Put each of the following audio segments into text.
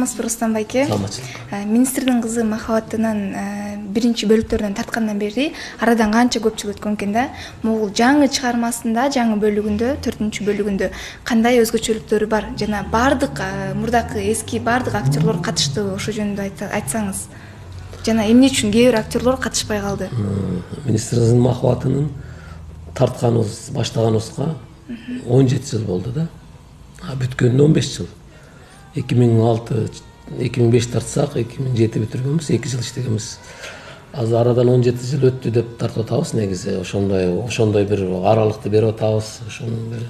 саламатсызбы Рустам байке? Саламатчылык. Министрдин кызы Махаббатынан биринчи бөлүктөрдөн тарткандан бери арадан канча көп жыл өткөн экен да. Могул жаңы чыгармасында, жаңы бөлүгүндө, 4-бөлүгүндө кандай өзгөчөлүктөрү бар? Жана бардык мурдакы эски бардык актерлор катыштыбы? Ошо жөнүндө айтсаңыз. Жана эмне үчүн кээ бир актерлор катышпай калды? Министрдин Махаббатынын тартканыбыз, баштаганыбызга 17 жыл болду да. Бүткөнүнө 15 жыл. 2006-2005 тартсак, 2007 бүтүргөнбүз, 2 жыл иштегенбиз. Азыр арадан 17 жыл өттү деп тартып атабыз негизи. Ошондой бир аралыкты берип атабыз. Ошонун бир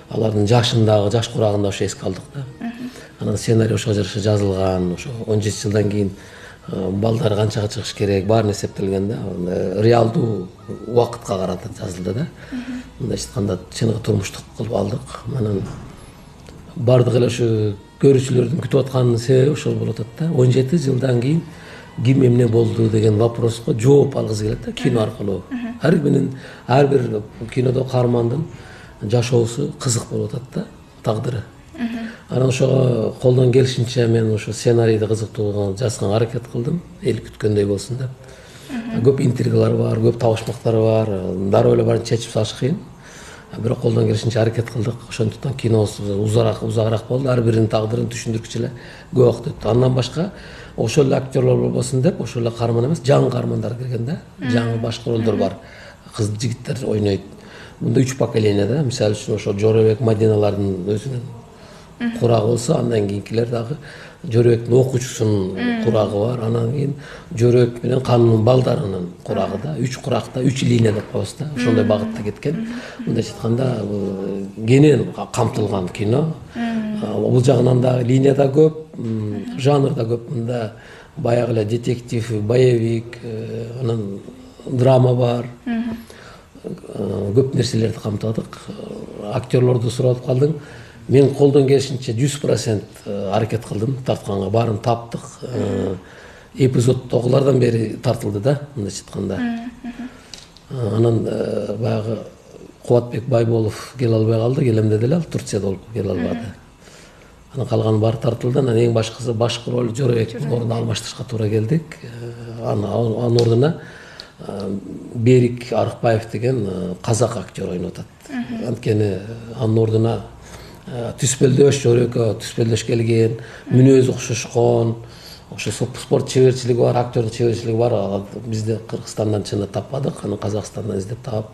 алардын жашындагы, жаш курагында ошо эске алдык да. Анан сценарий ошого жараша жазылган, ошо 17 жылдан кийин балдар канчага чыгыш керек, баарын эсептелген да. Реалдуу убакытка карата жазылды да. Мындайча айтканда чыныгы турмуштук кылып алдык. Анан бардык эле ушу көрүүчүлөрдүн күтүп аткан себеби ошол болуп атат да. 17 жылдан кийин ким эмне болду деген вопроско жооп алгысы келет да кино аркылуу. Ар бир кинодо каармандын жашоосу кызык болуп атат да, тагдыры. Анан ошого колдон келишинче мен ошо сценарийди кызыктуу жазганга аракет кылдым, эл күткөндөй болсун деп. Көп интригалар бар, көп табышмактар бар, дароо эле баарын чечип салыш кыйын. Бирок колдон келишинче аракет кылдык. Ошондуктан кинобуз узагыраак болду. Ар биринин тагдырын түшүндүргүчө эле көп убакыт өттү. Андан башка ошол эле актерлор болбосун деп, ошол эле каарман эмес, жаңы каармандар кирген да. Жаңы башкы ролдор бар. Кыз жигиттер ойнойт. Мында 3 поколение да. Мисалы үчүн ошо Жорабек Мадиналардын өзүнүн курагы болсо, андан кийинкилер дагы Жорабектин окуучусунун курагы бар. Анан кийин Жорабек менен Канунун балдарынын курагы да. 3 куракта 3 линия деп коебуз да. Ошондой багытта кеткен. Мындайча айтканда кенен камтылган кино. Бул жагынан да линия да көп, жанр да көп. Мында баягы эле детектив, боевик, анан драма бар. Көп нерселерди камтыдык. Актерлорду сурап калдың. Мен колдон келишинче 100% аракет кылдым тартканга, баарын таптык. Эпизоддогулардан бери тартылды да, мындайча айтканда. Анан баягы Кубатбек Байболов келе албай калды, келем деди эле, ал Турцияда болуп келе албады. Анан калган баары тартылды. Анан эң башкысы башкы роль Жорабектин ордуна алмаштырышка туура келдик. Анын ордуна Берик Арыкбаев деген казак актер ойноп атат. Анткени анын ордуна түспөлдөш, Жорабекке түспөлдөш келген, мүнөзү окшошкон, ошо спорт чеберчилиги бар, актердик чеберчилиги бар. Бизде Кыргызстандан чында таппадык, анан Казакстандан издеп таап,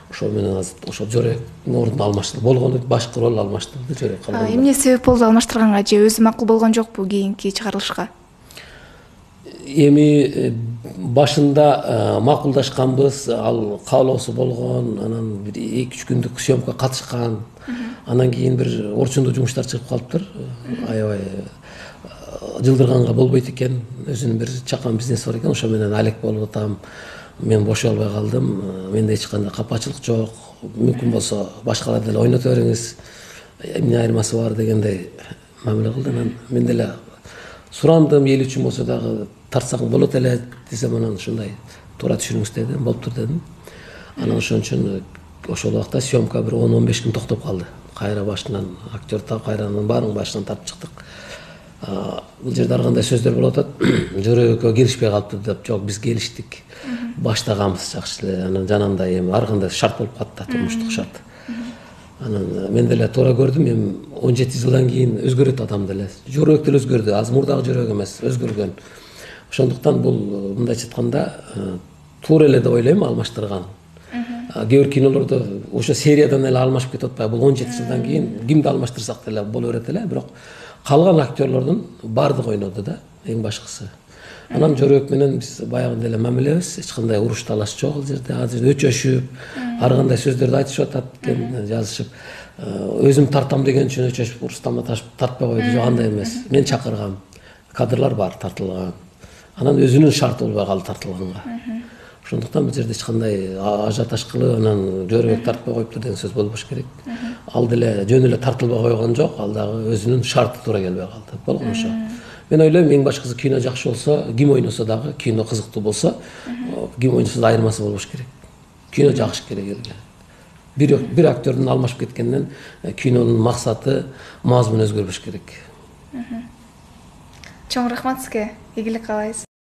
ошо менен ошо Жорабектин ордуна алмаштырды. Болгону башкы роль алмаштырды Жорабек. Эмне себеп болду алмаштырганга, же өзү макул болгон жокпу кийинки чыгарылышка? Эми башында макулдашканбыз, ал каалоосу болгон, анан бир 2-3 күндүк съемка катышкан. Анан кийин бир орчундуу жумуштар чыгып калыптыр. Аябай жылдырганга болбойт экен. Өзүнүн бир чакан бизнеси бар экен. Ошо менен алек болуп атам. Мен бошой албай калдым. Менде эч кандай капачылык жок. Мүмкүн болсо башкалар деле ойното бериңиз. Эмне айырмасы бар дегендей мамиле кылды. Анан мен деле сурандым, эл үчүн болсо дагы тартсаң болот эле десем, анан ушундай туура түшүрүңүз дедим, болуптур дедим. Анан ошон үчүн ошол убакта съемка бир 10-15 күн токтоп калды. Кайра башынан актер таап, кайранын баарын башынан тартып чыктык. Бул жерде ар кандай сөздөр болуп атат. Жөрөбеккө келишпей калыптыр деп. Жок, биз келиштик. Баштаганбыз жакшы эле. Анан жанагындай эми ар кандай шарт болуп калды, турмуштук шарт. Анан мен деле туура көрдүм, эми 17 жылдан кийин өзгөрөт адам деле. Жорабек деле өзгөрдү. Азыр мурдагы Жорабек эмес, өзгөргөн. Ошондуктан бул мындайча айтканда туура эле деп ойлойм, алмаштырган. Кээ бир кинолордо ошо сериядан эле алмашып кетип атпайбы? Бул 17 жылдан кийин кимди алмаштырсак деле боло берет эле, бирок калган актерлордун баардыгы ойноду да, эң башкысы. Анан Жорабек менен биз баягындай эле мамилебиз, эч кандай уруш талаш жок ал жерде. Азыр өчөшүп, ар кандай сөздөрдү айтышып атат экен, жазышып. Өзүм тартам деген үчүн өчөшүп, Рустамды тартпай койду, жок андай эмес. Мен чакыргам. Кадрлар бар тартылган. Анан өзүнүн шарты болбой калды тартылганга. Ошондуктан бул жерде эч кандай ажиотаж кылып, анан Жорабек тартпай коюптур деген сөз болбош керек. Ал деле жөн эле тартылбай койгон жок, ал дагы өзүнүн шарты туура келбей калды. Болгон ошо. Мен ойлойм, эң башкысы кино жакшы болсо, ким ойносо дагы, кино кызыктуу болсо, ким ойносо да айырмасы болбош керек. Кино жакшы керек элге. Бир актердин алмашып кеткенден кинонун максаты, мазмуну өзгөрбөш керек. Чоң рахмат сизге. Ийгилик каалайбыз.